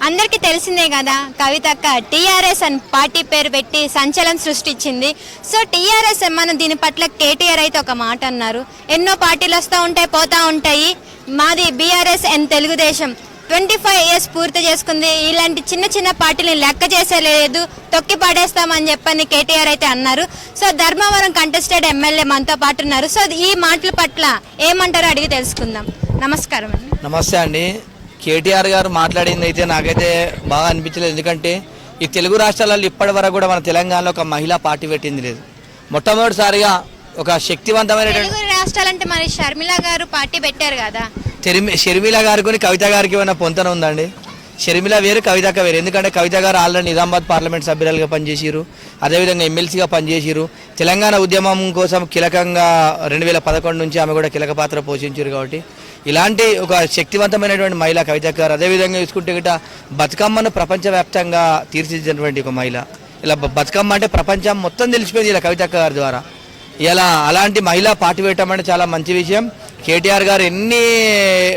అందరికీ తెలిసిందే కదా, కవితక్క టీఆర్ఎస్ అని పార్టీ పేరు పెట్టి సంచలనం సృష్టించింది. సో టీఆర్ఎస్ మనం దీని పట్ల కేటీఆర్ అయితే ఒక మాట అన్నారు, ఎన్నో పార్టీలు వస్తూ ఉంటాయి పోతూ ఉంటాయి, మాది బీఆర్ఎస్ అండ్ తెలుగుదేశం 25 years పూర్తి చేసుకుంది, ఇలాంటి చిన్న చిన్న పార్టీని లెక్క చేసేలేదు, తొక్కి పడేస్తామని చెప్పని కేటీఆర్ అయితే అన్నారు. సో ధర్మవరం కంటెస్టెడ్ ఎమ్మెల్యే మనతో పాటు ఉన్నారు. సో ఈ మాటల పట్ల ఏమంటారో అడిగి తెలుసుకుందాం. నమస్కారం అండి. నమస్తే అండి. కేటీఆర్ గారు మాట్లాడింది అయితే నాకైతే బాగా అనిపించలేదు. ఎందుకంటే ఈ తెలుగు రాష్ట్రాలలో ఇప్పటి వరకు కూడా మన తెలంగాణలో ఒక మహిళా పార్టీ పెట్టింది లేదు. మొట్టమొదటిసారిగా ఒక శక్తివంతమైన తెలుగు రాష్ట్రాలంటే మరి షర్మిల గారు పార్టీ పెట్టారు కదా, షర్మిల గారికి కవిత గారికి ఏమైనా పొంతన ఉందండి? షర్మిల వేరు, కవితక్క వేరు. ఎందుకంటే కవిత గారు ఆల్రెడీ నిజామాబాద్ పార్లమెంట్ సభ్యురాలుగా పనిచేసిరు, అదేవిధంగా ఎమ్మెల్సీగా పనిచేసిరు. తెలంగాణ ఉద్యమం కోసం కీలకంగా 2011 నుంచి ఆమె కూడా కీలక పాత్ర పోషించారు. కాబట్టి ఇలాంటి ఒక శక్తివంతమైనటువంటి మహిళ కవితక్క గారు. అదేవిధంగా చూసుకుంటే గిట్ట బతుకమ్మను ప్రపంచవ్యాప్తంగా తీర్చిదిద్దినటువంటి ఒక మహిళ. ఇలా బతుకమ్మ అంటే ప్రపంచం మొత్తం తెలిసిపోయింది ఇలా కవితక్క గారి ద్వారా. ఇలా అలాంటి మహిళా పార్టీ పెట్టడం అంటే చాలా మంచి విషయం. కేటీఆర్ గారు ఎన్ని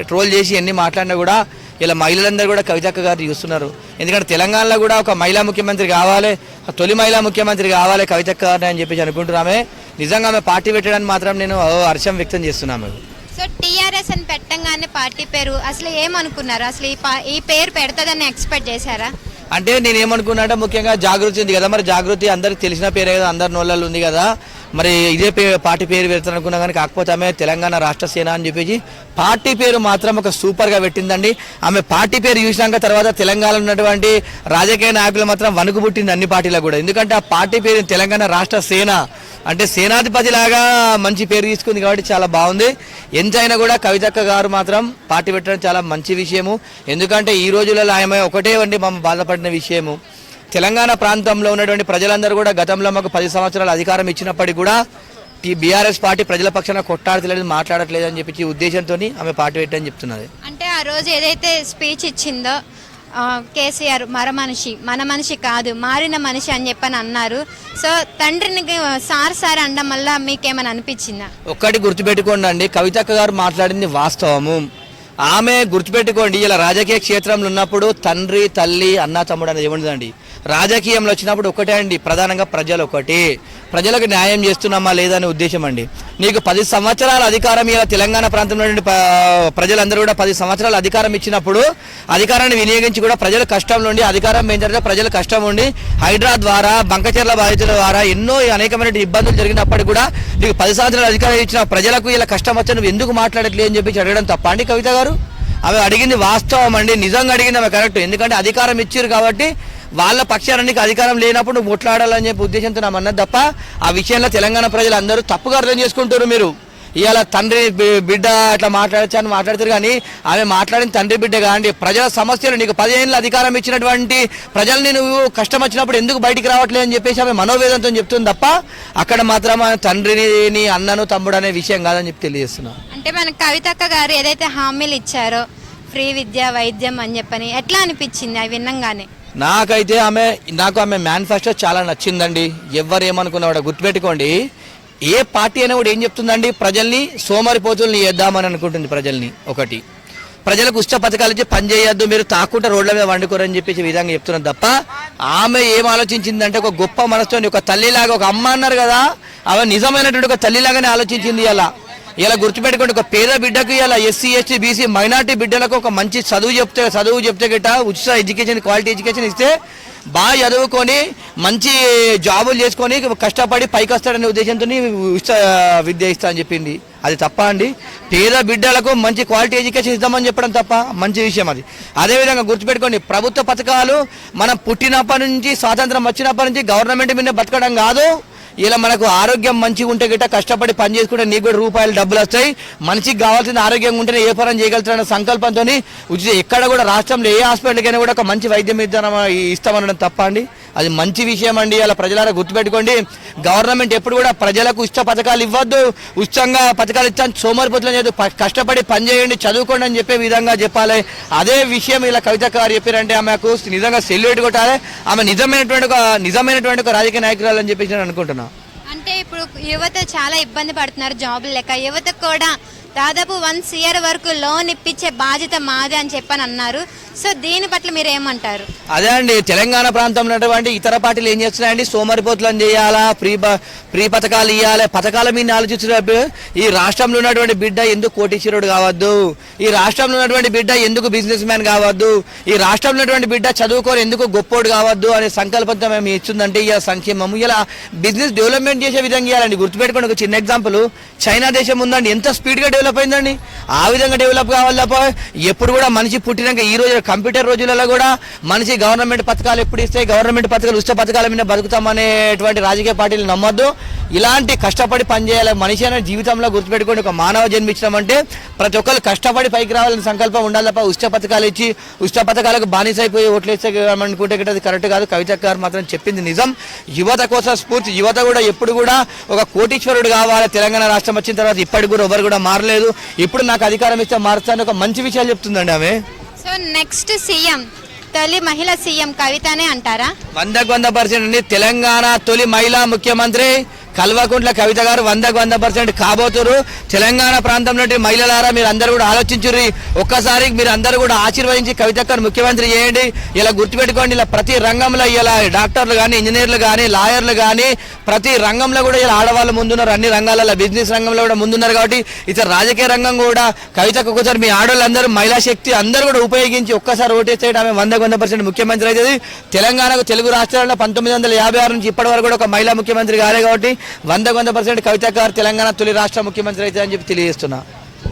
ట్రోల్ చేసి ఎన్ని మాట్లాడినా కూడా ఇలా మహిళలందరూ కూడా కవితక్క గారు చూస్తున్నారు. ఎందుకంటే తెలంగాణలో కూడా ఒక మహిళా ముఖ్యమంత్రి కావాలి, తొలి మహిళా ముఖ్యమంత్రి కావాలి కవితక్క గారిని అని చెప్పేసి అనుకుంటున్నామే. నిజంగా ఆమె పార్టీ పెట్టడానికి మాత్రం నేను హర్షం వ్యక్తం చేస్తున్నాము. సో టీఆర్ఎస్ అని పెట్టంగానే పార్టీ పేరు అసలు ఏమనుకున్నారు? అసలు ఈ పేరు పెడతదని ఎక్స్పెక్ట్ చేశారా? అంటే నేను ఏమనుకున్నా అంటే ముఖ్యంగా జాగృతి ఉంది కదా, మరి జాగృతి అందరికి తెలిసిన పేరే కదా, అందరి నోళ్ళల్లో ఉంది కదా, మరి ఇదే పార్టీ పేరు పెడతాను అనుకున్నా కానీ కాకపోతే ఆమె తెలంగాణ రాష్ట్ర సేన అని చెప్పేసి పార్టీ పేరు మాత్రం ఒక సూపర్గా పెట్టిందండి. ఆమె పార్టీ పేరు చూసినాక తర్వాత తెలంగాణలో ఉన్నటువంటి రాజకీయ నాయకులు మాత్రం వణుకు పుట్టింది అన్ని పార్టీలకు కూడా. ఎందుకంటే ఆ పార్టీ పేరు తెలంగాణ రాష్ట్ర సేన అంటే సేనాధిపతి లాగా మంచి పేరు తీసుకుంది కాబట్టి చాలా బాగుంది. ఎంతైనా కూడా కవితక్క గారు మాత్రం పార్టీ పెట్టడం చాలా మంచి విషయము. ఎందుకంటే ఈ రోజులలో ఆమె ఒకటే వండి మమ్మల్ని బాధపడిన విషయము, తెలంగాణ ప్రాంతంలో ఉన్నటువంటి ప్రజలందరూ కూడా గతంలో మాకు 10 సంవత్సరాల అధికారం ఇచ్చినప్పటికీ కూడా బీఆర్ఎస్ పార్టీ ప్రజల పక్షాన కొట్టాడట్లేదు, మాట్లాడట్లేదు అని చెప్పి ఉద్దేశంతో ఆమె పార్టీ పెట్టని చెప్తున్నది. అంటే ఆ రోజు ఏదైతే స్పీచ్ ఇచ్చిందో కేసీఆర్ మన మనిషి కాదు మారిన మనిషి అని చెప్పని అన్నారు. సో తండ్రిని సార్ అనడం వల్ల మీకేమైనా అనిపించిందా? ఒక్కటి గుర్తుపెట్టుకోండి అండి, కవితక్క గారు మాట్లాడింది వాస్తవము. ఆమె గుర్తుపెట్టుకోండి, ఇలా రాజకీయ క్షేత్రంలో ఉన్నప్పుడు తండ్రి తల్లి అన్న తమ్ముడు అనేది ఏముండదండి. రాజకీయంలో వచ్చినప్పుడు ఒకటే అండి, ప్రధానంగా ప్రజలు ఒకటి, ప్రజలకు న్యాయం చేస్తున్నామా లేదా అనే ఉద్దేశం అండి. నీకు 10 సంవత్సరాల అధికారం ఇలా తెలంగాణ ప్రాంతంలో ప్రజలందరూ కూడా 10 సంవత్సరాల అధికారం ఇచ్చినప్పుడు అధికారాన్ని వినియోగించి కూడా ప్రజల కష్టం నుండి అధికారం పెంచారు. ప్రజల కష్టం ఉండి హైడ్రా ద్వారా బంకచెర్ల బాధితుల ద్వారా ఎన్నో అనేకమైన ఇబ్బందులు జరిగినప్పటికీ కూడా నీకు 10 సంవత్సరాల అధికారం ఇచ్చిన ప్రజలకు ఇలా కష్టం వచ్చా నువ్వు ఎందుకు మాట్లాడట్లేదు అని చెప్పి అడగడం తప్ప అండి కవిత గారు? ఆమె అడిగింది వాస్తవం అండి, నిజంగా అడిగింది ఆమె కరెక్ట్. ఎందుకంటే అధికారం ఇచ్చారు కాబట్టి వాళ్ళ పక్షానికి అధికారం లేనప్పుడు నువ్వు ముట్లాడాలని చెప్పి ఉద్దేశంతో నా అన్నది తప్ప ఆ విషయంలో తెలంగాణ ప్రజలు అందరూ తప్పుగా అర్థం చేసుకుంటారు. మీరు ఇవాళ తండ్రి బిడ్డ అట్లా మాట్లాడచ్చు అని మాట్లాడతారు కానీ ఆమె మాట్లాడిన తండ్రి బిడ్డ కాండి, ప్రజల సమస్యలు నీకు 10 ఏళ్ళ అధికారం ఇచ్చినటువంటి ప్రజల్ని నువ్వు కష్టం వచ్చినప్పుడు ఎందుకు బయటికి రావట్లేదు అని చెప్పేసి ఆమె మనోవేదంతో చెప్తుంది తప్ప అక్కడ మాత్రం తండ్రిని అన్నను తమ్ముడు అనే విషయం కాదని చెప్పి తెలియజేస్తున్నాను. అంటే మన కవితక్క గారు ఏదైతే హామీలు ఇచ్చారో ఫ్రీ విద్య వైద్యం అని చెప్పని ఎట్లా అనిపించింది అవి విన్నంగానే? నాకైతే నాకు ఆమె మేనిఫెస్టో చాలా నచ్చిందండి. ఎవరు ఏమనుకున్నా కూడా గుర్తుపెట్టుకోండి, ఏ పార్టీ అయినా కూడా ఏం చెప్తుందండి, ప్రజల్ని సోమరిపోతుల్ని చేద్దామని అనుకుంటుంది. ప్రజల్ని ఒకటి ప్రజలకు ఉచిత పథకాలు ఇచ్చి పని చేయొద్దు, మీరు తాకుండా రోడ్ల మీద వండుకోరని చెప్పేసి విధంగా చెప్తున్నది తప్ప ఆమె ఏం ఆలోచించిందంటే ఒక గొప్ప మనసుతో ఒక తల్లిలాగా, ఒక అమ్మ అన్నారు కదా, ఆమె నిజమైనటువంటి ఒక తల్లిలాగానే ఆలోచించింది. ఇలా గుర్తుపెట్టుకోండి, ఒక పేద బిడ్డకు ఇలా ఎస్సీ ఎస్టీ బీసీ మైనార్టీ బిడ్డలకు ఒక మంచి చదువు చెప్తే గిట్ట ఉచిత ఎడ్యుకేషన్ క్వాలిటీ ఎడ్యుకేషన్ ఇస్తే బాగా చదువుకొని మంచి జాబులు చేసుకొని కష్టపడి పైకి వస్తాడనే ఉద్దేశంతో ఉచిత విద్య ఇస్తా అని చెప్పింది. అది తప్ప అండి? పేద బిడ్డలకు మంచి క్వాలిటీ ఎడ్యుకేషన్ ఇద్దామని చెప్పడం తప్ప మంచి విషయం అది. అదేవిధంగా గుర్తుపెట్టుకోండి, ప్రభుత్వ పథకాలు మనం పుట్టినప్పటి నుంచి స్వాతంత్రం వచ్చినప్పటి నుంచి గవర్నమెంట్ మీద బతకడం కాదు. ఇలా మనకు ఆరోగ్యం మంచిగా ఉంటే గిట్ట కష్టపడి పని చేసుకుంటే నీకు కూడా రూపాయలు డబ్బులు వస్తాయి. మనిషికి కావాల్సిన ఆరోగ్యంగా ఉంటేనే ఏ పరం చేయగలుగుతారన్న సంకల్పంతో ఉచిత ఎక్కడ కూడా రాష్ట్రంలో ఏ హాస్పిటల్కైనా కూడా ఒక మంచి వైద్యం ఇస్తామనడం తప్ప అండి? అది మంచి విషయం అండి. అలా ప్రజలారా గుర్తుపెట్టుకోండి, గవర్నమెంట్ ఎప్పుడు కూడా ప్రజలకు ఉచిత పథకాలు ఇవ్వద్దు, ఉచితంగా పథకాలు ఇచ్చాను సోమరిపోతులని లేదు, కష్టపడి పని చేయండి చదువుకోండి అని చెప్పే విధంగా చెప్పాలి. అదే విషయం ఇలా కవితక్క గారు చెప్పారంటే ఆమెకు నిజంగా సెల్యూట్ కొట్టాలి. ఆమె నిజమైనటువంటి ఒక రాజకీయ నాయకురాలు అని చెప్పేసి నేను అనుకుంటున్నాను. అంటే ఇప్పుడు యువత చాలా ఇబ్బంది పడుతున్నారు జాబులు లేక, యువతకు కూడా దాదాపు 1 year వరకు లోన్ ఇప్పించే బాధ్యత మాదే అని చెప్పని అన్నారు. సో దీని పట్ల మీరు ఏమంటారు? అదే అండి, తెలంగాణ ప్రాంతంలో ఉన్నటువంటి ఇతర పార్టీలు ఏం చేస్తున్నాయండి, సోమరిపోతులను చేయాలా, ఫ్రీ పథకాలు ఇవ్వాలి, పథకాల మీద ఆలోచించినప్పుడు ఈ రాష్ట్రంలో ఉన్నటువంటి బిడ్డ ఎందుకు కోటీశ్వరుడు కావద్దు, ఈ రాష్ట్రంలో ఉన్నటువంటి బిడ్డ ఎందుకు బిజినెస్ మ్యాన్ కావద్దు, ఈ రాష్ట్రంలో ఉన్నటువంటి బిడ్డ చదువుకొని ఎందుకు గొప్పోడు కావద్దు అనే సంకల్పంతో మేము ఇచ్చిందంటే ఇలా సంక్షేమం, ఇలా బిజినెస్ డెవలప్మెంట్ చేసే విధంగా ఇవ్వాలండి. గుర్తుపెట్టుకోండి, ఒక చిన్న ఎగ్జాంపుల్, చైనా దేశం ఉందండి, ఎంత స్పీడ్గా డెవలప్ అయిందండి. ఆ విధంగా డెవలప్ కావాలి తప్ప ఎప్పుడు కూడా మనిషి పుట్టినాక ఈ రోజు కంప్యూటర్ రోజులలో కూడా మనిషి గవర్నమెంట్ పథకాలు ఎప్పుడు ఇస్తాయి, గవర్నమెంట్ పథకాలు ఉచిత పథకాల మీద బతుకుతామనేటువంటి రాజకీయ పార్టీలు నమ్మొద్దు. ఇలాంటి కష్టపడి పనిచేయాలి మనిషి అనే జీవితంలో. గుర్తుపెట్టుకోండి, ఒక మానవ జన్మించడం ప్రతి ఒక్కరు కష్టపడి పైకి రావాలని సంకల్పం ఉండాలి తప్ప ఉచిత పథకాలు ఇచ్చి ఉచిత పథకాలకు బానిస అయిపోయి ఓట్లేస్తే అనుకుంటే అది కరెక్ట్ కాదు. కవిత గారు మాత్రం చెప్పింది నిజం. యువత కోసం స్ఫూర్తి. యువత కూడా ఎప్పుడు కూడా ఒక కోటీశ్వరుడు కావాలి. తెలంగాణ రాష్ట్రం వచ్చిన తర్వాత ఇప్పటికి కూడా ఎవరు కూడా మారలేదు. ఇప్పుడు నాకు అధికారం ఇస్తే మారుస్తాను ఒక మంచి విషయాలు చెప్తుందండి ఆమె. సో నెక్స్ట్ సీఎం, తొలి మహిళా సీఎం కవితనే అంటారా? 100% అండి. తెలంగాణ తొలి మహిళా ముఖ్యమంత్రి కల్వకుంట్ల కవిత గారు 100% కాబోతున్నారు. తెలంగాణ ప్రాంతంలో మహిళలారా మీరు అందరూ కూడా ఆలోచించుర్రి. ఒక్కసారి మీరు అందరూ కూడా ఆశీర్వదించి కవితక్కను ముఖ్యమంత్రి చేయండి. ఇలా గుర్తుపెట్టుకోండి, ఇలా ప్రతి రంగంలో ఇలా డాక్టర్లు కానీ, ఇంజనీర్లు కానీ, లాయర్లు కానీ ప్రతి రంగంలో కూడా ఇలా ఆడవాళ్ళు ముందున్నారు. అన్ని రంగాలలో బిజినెస్ రంగంలో కూడా ముందున్నారు. కాబట్టి ఇతర రాజకీయ రంగం కూడా కవితకు ఒకసారి మీ ఆడవాళ్ళందరూ మహిళా శక్తి అందరూ కూడా ఉపయోగించి ఒక్కసారి ఓటేస్తే ఆమె 100% ముఖ్యమంత్రి అవుతుంది. తెలంగాణకు తెలుగు రాష్ట్రాల్లో 1956 నుంచి ఇప్పటి వరకు కూడా ఒక మహిళా ముఖ్యమంత్రి కాలే. కాబట్టి 100% కవిత గారు తెలంగాణ తొలి రాష్ట్ర ముఖ్యమంత్రి అయితే అని చెప్పి తెలియజేస్తున్నా.